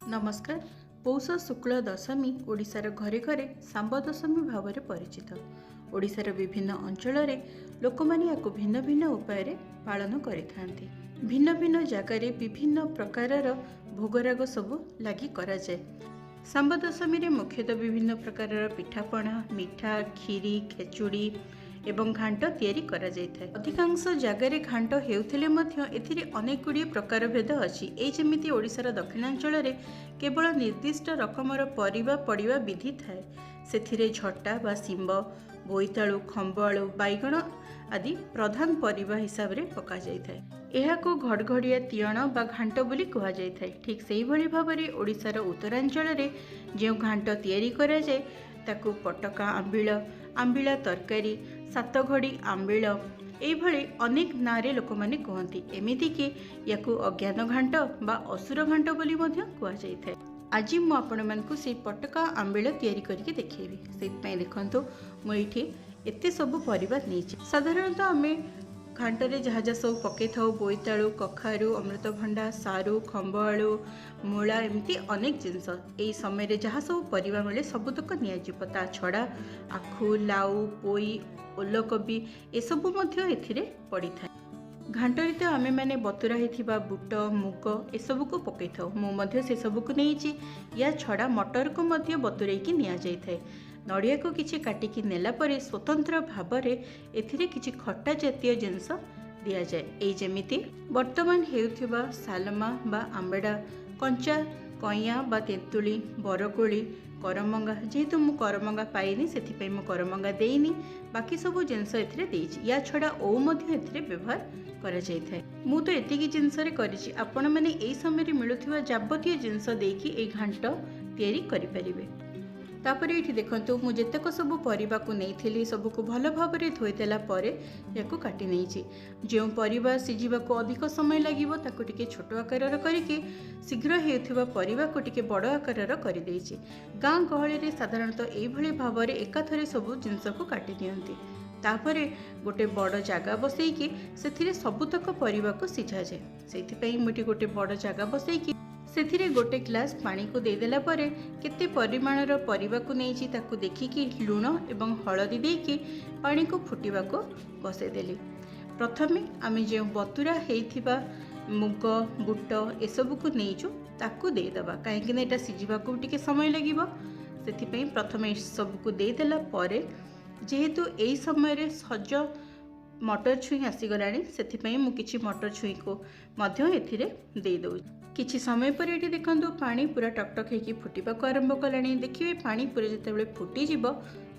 नमस्कार। पौष शुक्ल दशमी ओडिशार घरे घरे सांब दशमी भाव में परिचित। ओडिशार विभिन्न अंचल लोक मैंने या भिन्न भिन्न उपाय पालन करिथांती। भिन्न भिन्न जगार विभिन्न प्रकार भोगराग सबू लगी कराए। सांब दशमी रे मुख्यतः विभिन्न प्रकार पिठापणा, मिठा, खीरी, खेचुड़ी एवं घांट तैयारी करा जायथाय। अधिकांश जगार घांट हेउथिले मध्य एथिरे अनेक गुड़िए प्रकार भेद अछि। एई जेमिति ओडिशार दक्षिणांचल रे केवल निर्दिष्ट रकमर परिबा पड़िबा विधि थाए। सेथिरे झटा बा सिंब, बोईतालु, खंबआलु, बैगण आदि प्रधान परिबा हिसाब रे पका जायथाय। एहाको घड़घड़िया तियण बा घांट बोली कहा जायथाय। ठीक सेही भली भाबरे ओडिशार उत्तरांचल रे जे घांट तैयारी करा जाय ताकू पटका आंबिळ, आंबिळा तरकारी, सातघड़ी आंबिळ एभली अनेक नारे लोक माने कहती। एमिति कि याकू अज्ञान घांट बा असुर घांट बोली मध्य कहा जायथाय। आज मु आपण मानकु से पटका आंबिळ तैयारी करके देखैबी। सेति पई देखंतु मु एठी एते सब परिबा नेछि। साधारणतः आमे घांटरे जहाँ जहाँ सब पकई था बोईतालु, कखारु, अमृतभंडा, सारू, खंबआलु, मूला एमती अनेक जिनस यही समय जहाँ सब परिबा मिले सबुतक नियाजिब। ता छड़ा आखु, लाउ, पोई, ओलकोबी एसबू पड़ी था। घांटरे तो आमे माने बतुरा हिथिबा बुट, मुग एसबू को पकई था। मु से सबू को नहीं। या छड़ा मटर को मध्य बतुरैकी निया जाय थाए। नड़िया को किछि काटिकी नेला परे स्वतंत्र भाबरे एथिरे किछि खट्टा जातीय जिनस दिया जाए। एई जेमिति वर्तमान हेउथिबा सालमा बा आंबेडा, कंचा कइया बा तेंतुली, बरकोली, करमंगा। जेहेतु मु करमंगा पाइनी सेथिपई मु करमंगा देइनी, बाकी सब जिनस एथिरे देइछि। या छड़ा ओ मध्य एथिरे व्यवहार करा जाय थाए। मु तो एतिकी जिनस रे करिछि। आपण माने एई समय रे मिलुथिबा जाबतीय जिनस देकी एई घांट तयारी करि परिबे। तापर ये देखो मुझे जेतक सब परिबा को नहीं सबू को भल भाव धोईदेला याकू काटी नहीं। जो परिबा सिझिबा को अधिक समय लगे ताकू टिके छोट आकार करके शीघ्र हेउथिबा परिबा को टिके बड़ आकार कर देइछि। गाँ गहली रे साधारणतः एभली भाव में एकाथरे सब जिनस को काटी दियंती। तापरे गोटे बड़ जगह बसैकी सेथिरे सबुतक परिबा को सिझा जाए। सेथिपई मुठी गोटे बड़ जगह बसैकी सेथिरे गोटे ग्लास पानी को देदेला परे केते परिमाणर परिबा को नहीं ताकू देखिकी लुण एवं हलदी देकी पानी को फुटिबा को बसै देली। प्रथमे आमे जे बतुरा हेइथिबा मुग, बुट एसबू को नहींचु ताकू देदेबा कहीं एटा सिझिबा को टिके समय लगिबो। सेथिपई प्रथमे सब को देदेला परे जेहेतु एई समय रे सज मटर छुई आसीगलानी सेथिपई मु किछि मटर छुई को मध्य एथिरे दे दउ। किछि समय पर ये देखंतु पानी पूरा टकटक होगी फुटिबा को आरंभ कलानी। देखिए पानी पूरा जितेबाला फुटी जीव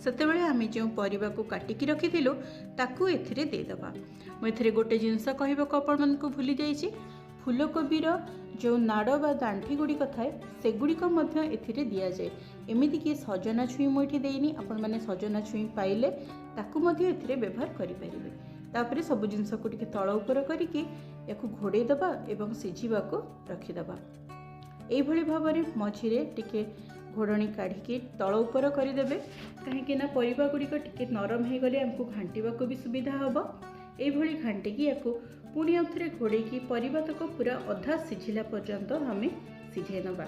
सेतेबाला आमे जो परिबा को काटिकी रखिथिलु ताकू एथिरे दे दबा। मु एथिरे गोटे जिनस कहबाको आपण मानकु भूली जाइछि। फूलकोबीर जो नाड़ बा दांठी गुड़िक थाए सेगुड़िक मध्य एथिरे दिया जाए। एमिति कि सजना छुई मु एठी देइनी, आपण माने सजना छुई पाइले ताकू मध्य एथिरे व्यवहार करि परिबे। तापरे सब जिनस को टिके तळ उपर करिकि याकू घोड़े दबा एवं सिझिबा को रखिदबा। एई भली भाबरे मझिरे टिके घोड़णी काढ़िकी तळ उपर करिदेबे कहीं ना परिबा गुड़िक टिके नरम हे गले हमकु घांटिबा को भी सुविधा हबो। एई भली घांटिकी याकू पुणी आउथरे घोड़ेकी परिबा तक पूरा अधा सिझिला पर्यंत हमें सिझाई नबा।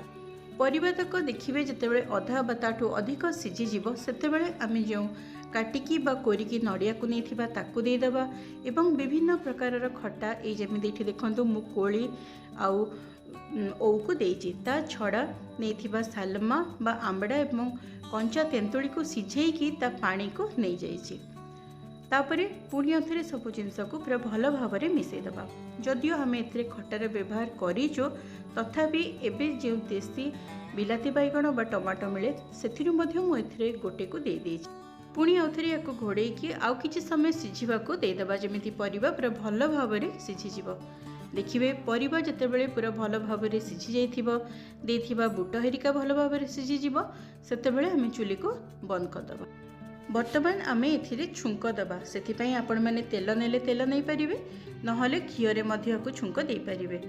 परिबा तक देखिबे जेतेबेले अधा बा ताठू अधिक सिझी जीव सेतेबेले आमे जो काटिकी बा कोरिकी नड़िया को नहीं ताकू दे दबा एवं विभिन्न प्रकार खट्टा ए जेमिति एठी देखंतु मु कोली आउ ओ को देइछि। ता छड़ा नहीं सालमा बा आंबड़ा एवं कंचा तेंतुली को सिझेइकी ता पानी को नहीं जाइछि। तापरे पुणी अथरे सब जिनस को पूरा भल भाव में मिसई दबा। जदियो आम एथिरे खटार व्यवहार करिचो तथापि एबे जो देसी बिलाती बैगण बा टमाटो मिले सेथिरु मध्य मु एथिरे गोटे को दे देइछि। पुणी आउथरे याको घोड़ेकी आउ किछि समय सिझिबा को देदेबा जेमिति परिबा पूरा भल भाव में सिझी जीव। देखिए परिबा जेतेबेले पूरा भल भाव में सिझी जाइथिबो देथिबा बुट हेरिका भल भाव में सिझी जीव सेतेबेले आमे चुली को बंद कर दबा। वर्तमान आमे एथिरे छुंक दबा। सेथिपई आपण माने तेल नेले तेल नहीं पारिबे नहले घिओरे मध्य को छुंक दे पारिबे।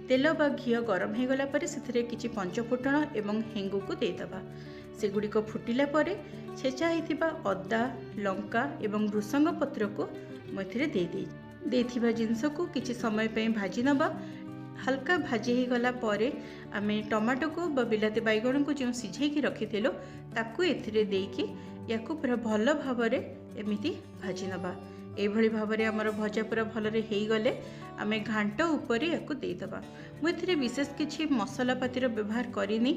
तेल बा घिओ गरम हो गला परे सेथिरे किछि पंचफुटण एवं हेंगु को दे दबा। सेगुड़िक फुटिला परे छेचा होइथिबा अदा, लंका एवं भृसंग पत्र को मथिरे दे देइथिबा जिनस को किछि समय पे भाजी नबा। हल्का भाजी हो गला परे आमे टमाटो को बिलाती बैगण को जो सिझेकी रखिथिलु ताकू एथिरे देकी याकू पूरा भल भावरे एमिति भाजी नबा। एभली भावरे हमर भजा पूरा भलरे हेई गले आमे घांट उपरे याकू देइदबा। मु एथिरे विशेष किछि मसला पातिर व्यवहार करिनी,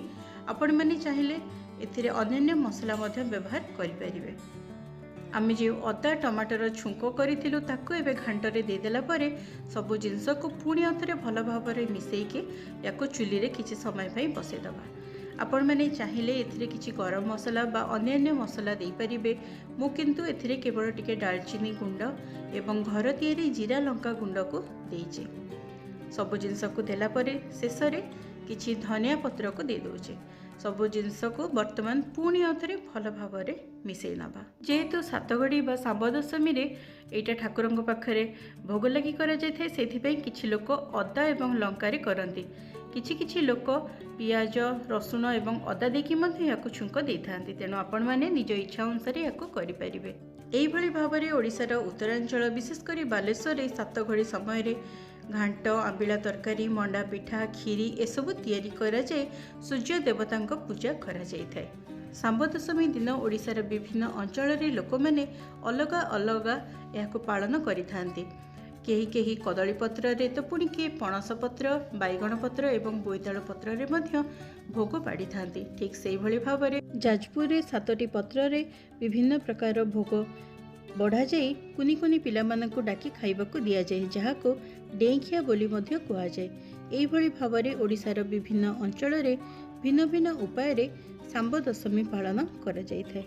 आपण माने चाहिले एथिरे अन्य मसला मध्य व्यवहार करि परिबे। आमे जो अदा टमाटर छुंक करिथिलु ताकू एबे घांटरे देदेला परे सबु जिनस को पुणी आउथरे भल भावरे मिसेइके याकू चुली रे किछि समय पई बसेदबा। आपण माने चाहिले एथिरे किछि गरम मसला बा अन्य मसला देई परिबे। मु किंतु एथिरे केवल टिके दालचीनी गुंड एवं घर तयारी जीरा लंका गुंड को देइचे। सबु जिनस को देला परे शेष रे किछि धनिया पत्र को दे दोचे। सबु जिनस को वर्तमान पुणी आउथरे भल भावरे मिसेई नबा। जेहेतु सातगड़ी बा सांब दशमी रे एटा ठाकुरंग पाखरे भोग लगी करा जाय थाए, सेथिपई किछि लोक अदा एवं लंका रे करंती। किछि लोक पियाज रसुण एवं अदा देकी मध्ये याकू छुंक देइथांती। तेणु आपण माने निज इच्छा अनुसार याकू करि परिबे। एई भली भावरे ओडिसार उत्तरांचल विशेष करी बालेश्वर रे सातघड़ी समय रे घांट आंबिला तरकारी मंडा पिठा खीरी एसबू तैयारी करा जाय सूर्य देवतांक पूजा करा जाय थाए। सांब दशमी दिन ओडिसार विभिन्न अंचल रे लोक माने अलग अलग याकू पालन करिथांती। केही केही कदली पत्र रे तो पुणी किए पणस पत्र बैगण पत्र एवं बोईतालु पत्र रे मध्य भोग पाड़ी थांती। ठीक सेही भली भावरे जाजपुर रे 7टी पत्र रे विभिन्न प्रकार भोग बढ़ा जाई कुनी कुनी पिला मानकु डाकी खाइबाकू दिया जाए, जहाको डेंखिया बोली मध्य कुआ जाए। एही भली भावरे ओडिसार विभिन्न अंचल रे भिन्न भिन्न उपाय रे सांब दशमी पालन करा जाय थाए।